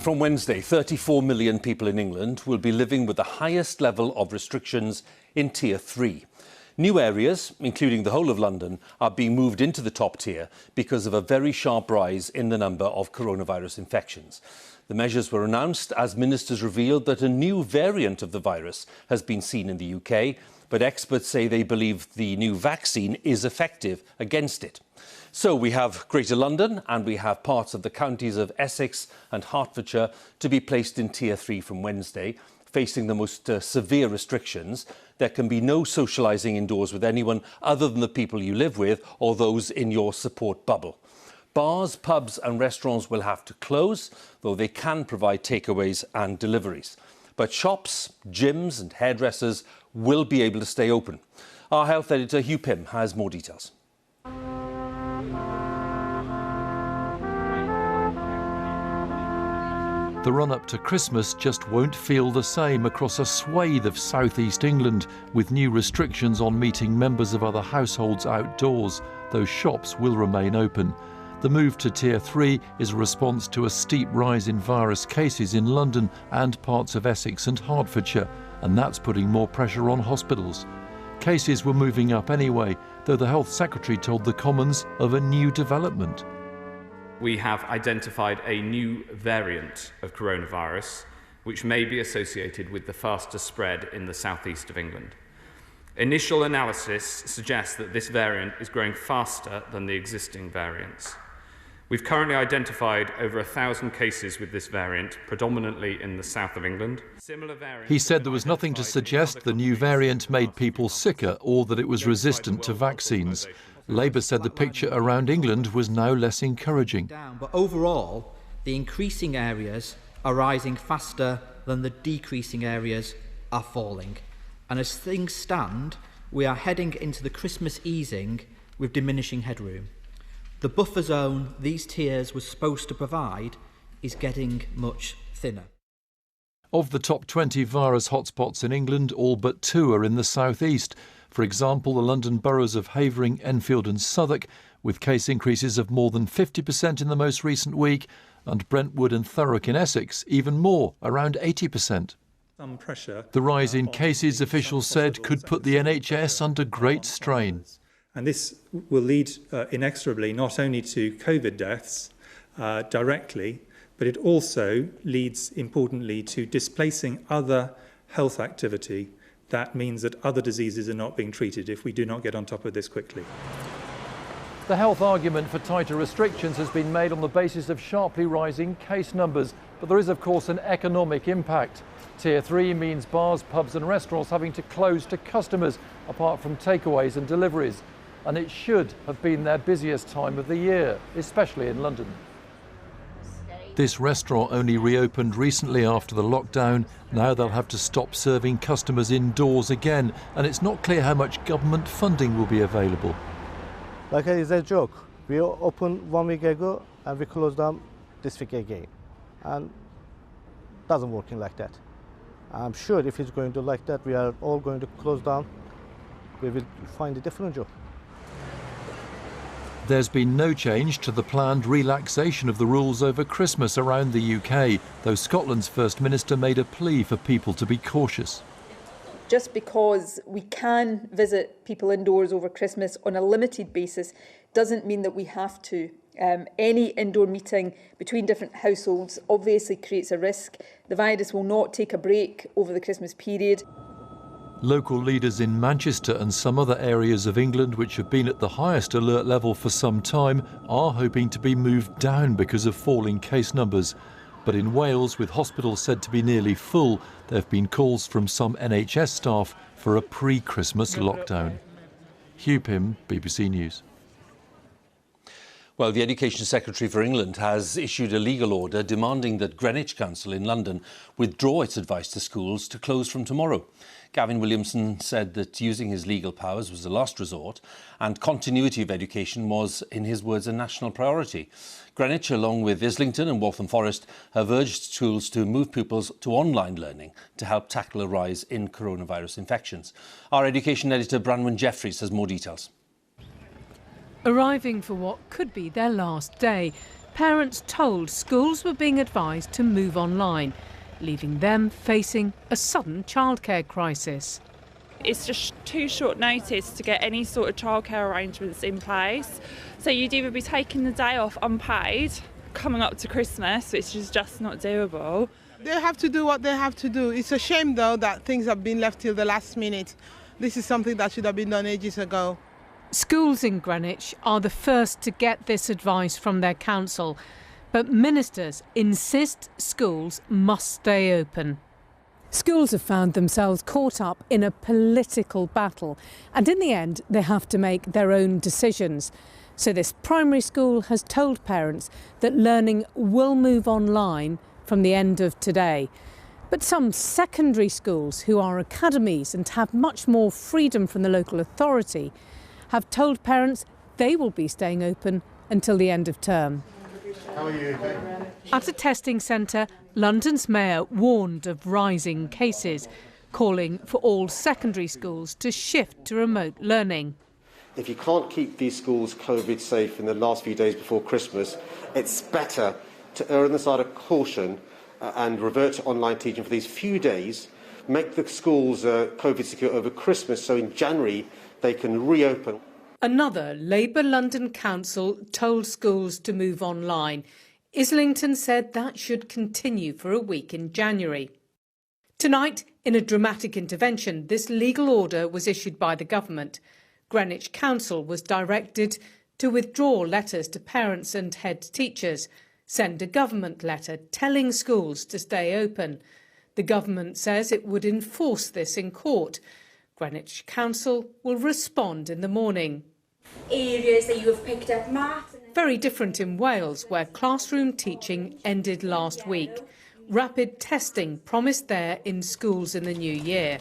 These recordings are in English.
From Wednesday, 34 million people in England will be living with the highest level of restrictions in Tier 3. New areas, including the whole of London, are being moved into the top tier because of a very sharp rise in the number of coronavirus infections. The measures were announced as ministers revealed that a new variant of the virus has been seen in the UK, but experts say they believe the new vaccine is effective against it. So we have Greater London and we have parts of the counties of Essex and Hertfordshire to be placed in Tier 3 from Wednesday, facing the most severe restrictions. There can be no socialising indoors with anyone other than the people you live with or those in your support bubble. Bars, pubs and restaurants will have to close, though they can provide takeaways and deliveries. But shops, gyms and hairdressers will be able to stay open. Our health editor Hugh Pym has more details. The run-up to Christmas just won't feel the same across a swathe of southeast England, with new restrictions on meeting members of other households outdoors, though shops will remain open. The move to Tier 3 is a response to a steep rise in virus cases in London and parts of Essex and Hertfordshire, and that's putting more pressure on hospitals. Cases were moving up anyway, though the Health Secretary told the Commons of a new development. We have identified a new variant of coronavirus which may be associated with the faster spread in the southeast of England. Initial analysis suggests that this variant is growing faster than the existing variants. We've currently identified over 1,000 cases with this variant, predominantly in the south of England. He said there was nothing to suggest the new variant made people sicker or that it was resistant to vaccines. Labour said the picture around England was now less encouraging. But overall, the increasing areas are rising faster than the decreasing areas are falling. And as things stand, we are heading into the Christmas easing with diminishing headroom. The buffer zone these tiers were supposed to provide is getting much thinner. Of the top 20 virus hotspots in England, all but 2 are in the southeast. For example, the London boroughs of Havering, Enfield and Southwark, with case increases of more than 50% in the most recent week, and Brentwood and Thurrock in Essex, even more, around 80%. The rise in cases, officials said, could put the NHS under great strain. And this will lead inexorably not only to COVID deaths directly, but it also leads importantly to displacing other health activity. That means that other diseases are not being treated if we do not get on top of this quickly. The health argument for tighter restrictions has been made on the basis of sharply rising case numbers, but there is of course an economic impact. Tier 3 means bars, pubs and restaurants having to close to customers, apart from takeaways and deliveries. And it should have been their busiest time of the year, especially in London. This restaurant only reopened recently after the lockdown. Now they'll have to stop serving customers indoors again, and it's not clear how much government funding will be available. Like it's a joke. We opened 1 week ago and we closed down this week again. And it doesn't work like that. I'm sure if it's going to like that, we are all going to close down. We will find a different job. There's been no change to the planned relaxation of the rules over Christmas around the UK, though Scotland's First Minister made a plea for people to be cautious. Just because we can visit people indoors over Christmas on a limited basis doesn't mean that we have to. Any indoor meeting between different households obviously creates a risk. The virus will not take a break over the Christmas period. Local leaders in Manchester and some other areas of England which have been at the highest alert level for some time are hoping to be moved down because of falling case numbers. But in Wales, with hospitals said to be nearly full, there have been calls from some NHS staff for a pre-Christmas lockdown. Hugh Pym, BBC News. Well, the Education Secretary for England has issued a legal order demanding that Greenwich Council in London withdraw its advice to schools to close from tomorrow. Gavin Williamson said that using his legal powers was a last resort and continuity of education was, in his words, a national priority. Greenwich, along with Islington and Waltham Forest, have urged schools to move pupils to online learning to help tackle a rise in coronavirus infections. Our education editor, Branwen Jeffries, has more details. Arriving for what could be their last day, parents told schools were being advised to move online, leaving them facing a sudden childcare crisis. It's just too short notice to get any sort of childcare arrangements in place. So you'd either be taking the day off unpaid, coming up to Christmas, which is just not doable. They have to do what they have to do. It's a shame, though, that things have been left till the last minute. This is something that should have been done ages ago. Schools in Greenwich are the first to get this advice from their council, but ministers insist schools must stay open. Schools have found themselves caught up in a political battle, and in the end they have to make their own decisions. So this primary school has told parents that learning will move online from the end of today. But some secondary schools, who are academies and have much more freedom from the local authority, have told parents they will be staying open until the end of term. How are you? At a testing centre, London's mayor warned of rising cases, calling for all secondary schools to shift to remote learning. If you can't keep these schools COVID safe in the last few days before Christmas, it's better to err on the side of caution and revert to online teaching for these few days, make the schools COVID secure over Christmas so in January they can reopen. Another Labour London council told schools to move online. Islington said that should continue for a week in January. Tonight, in a dramatic intervention, this legal order was issued by the government. Greenwich Council was directed to withdraw letters to parents and head teachers, send a government letter telling schools to stay open. The government says it would enforce this in court. Greenwich Council will respond in the morning. Areas that you have picked up maths. Very different in Wales, where classroom teaching ended last week. Rapid testing promised there in schools in the new year.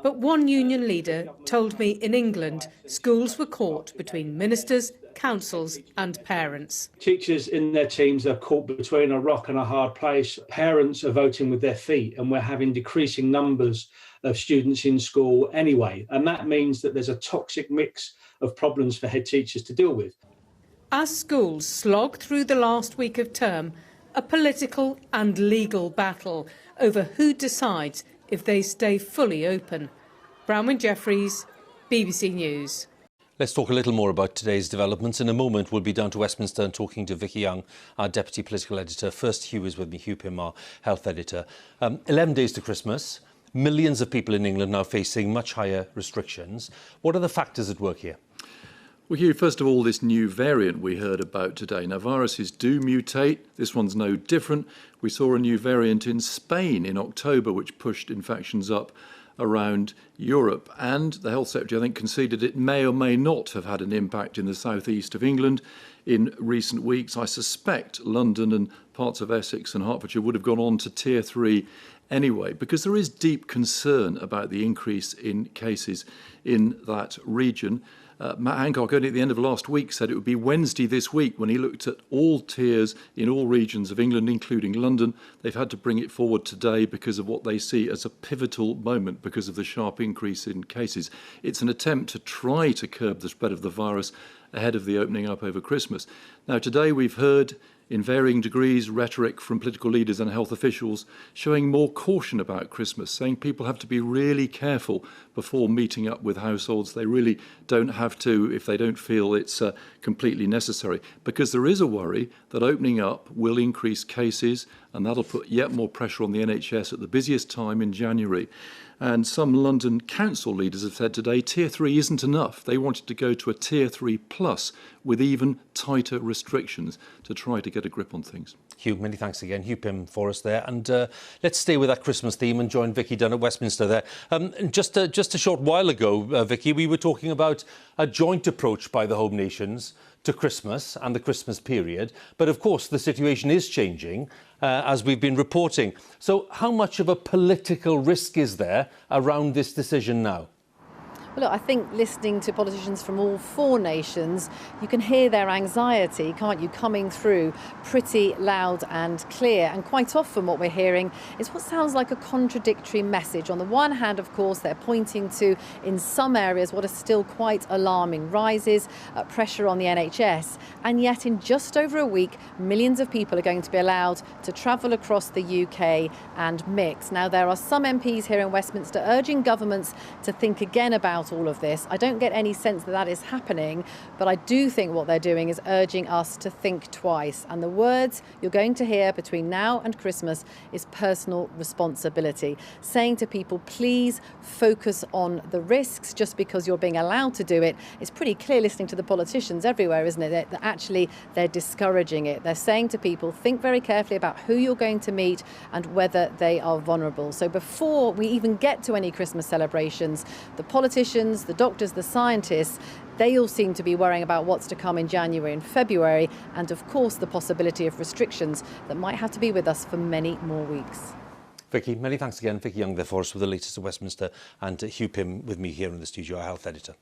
But one union leader told me in England schools were caught between ministers, councils and parents. Teachers in their teams are caught between a rock and a hard place. Parents are voting with their feet, and we're having decreasing numbers of students in school anyway. And that means that there's a toxic mix of problems for head teachers to deal with. As schools slog through the last week of term, a political and legal battle over who decides if they stay fully open. Bronwyn Jeffries, BBC News. Let's talk a little more about today's developments. In a moment, we'll be down to Westminster and talking to Vicki, our Deputy Political Editor. First, Hugh is with me, Hugh Pym, our Health Editor. 11 days to Christmas. Millions of people in England now facing much higher restrictions. What are the factors at work here? Well, Hugh, first of all, this new variant we heard about today. Now, viruses do mutate. This one's no different. We saw a new variant in Spain in October, which pushed infections up around Europe. And the Health Secretary, I think, conceded it may or may not have had an impact in the southeast of England in recent weeks. I suspect London and parts of Essex and Hertfordshire would have gone on to Tier 3 anyway, because there is deep concern about the increase in cases in that region. Matt Hancock only at the end of last week said it would be Wednesday this week when he looked at all tiers in all regions of England, including London. They've had to bring it forward today because of what they see as a pivotal moment because of the sharp increase in cases. It's an attempt to try to curb the spread of the virus ahead of the opening up over Christmas. Now, today we've heard in varying degrees rhetoric from political leaders and health officials showing more caution about Christmas, saying people have to be really careful before meeting up with households. They really don't have to if they don't feel it's completely necessary, because there is a worry that opening up will increase cases and that'll put yet more pressure on the NHS at the busiest time in January. And some London council leaders have said today Tier 3 isn't enough. They wanted to go to a Tier 3 plus with even tighter restrictions to try to get a grip on things. Hugh, many thanks again. Hugh Pym for us there. And let's stay with that Christmas theme and join Vicki down at Westminster there. Just a short while ago, Vicki, we were talking about a joint approach by the home nations to Christmas and the Christmas period. But of course, the situation is changing, as we've been reporting. So how much of a political risk is there around this decision now? Well, look, I think listening to politicians from all four nations, you can hear their anxiety, can't you, coming through pretty loud and clear. And quite often what we're hearing is what sounds like a contradictory message. On the one hand, of course, they're pointing to, in some areas, what are still quite alarming rises, pressure on the NHS. And yet, in just over a week, millions of people are going to be allowed to travel across the UK and mix. Now, there are some MPs here in Westminster urging governments to think again about all of this. I don't get any sense that that is happening, but I do think what they're doing is urging us to think twice. And the words you're going to hear between now and Christmas is personal responsibility. Saying to people, please focus on the risks. Just because you're being allowed to do it, it's pretty clear listening to the politicians everywhere, isn't it? That actually they're discouraging it. They're saying to people, think very carefully about who you're going to meet and whether they are vulnerable. So before we even get to any Christmas celebrations, the politicians, the doctors, the scientists, they all seem to be worrying about what's to come in January and February, and of course the possibility of restrictions that might have to be with us for many more weeks. Vicki, many thanks again. Vicki Young there for us with the latest at Westminster, and Hugh Pym with me here in the studio, our health editor.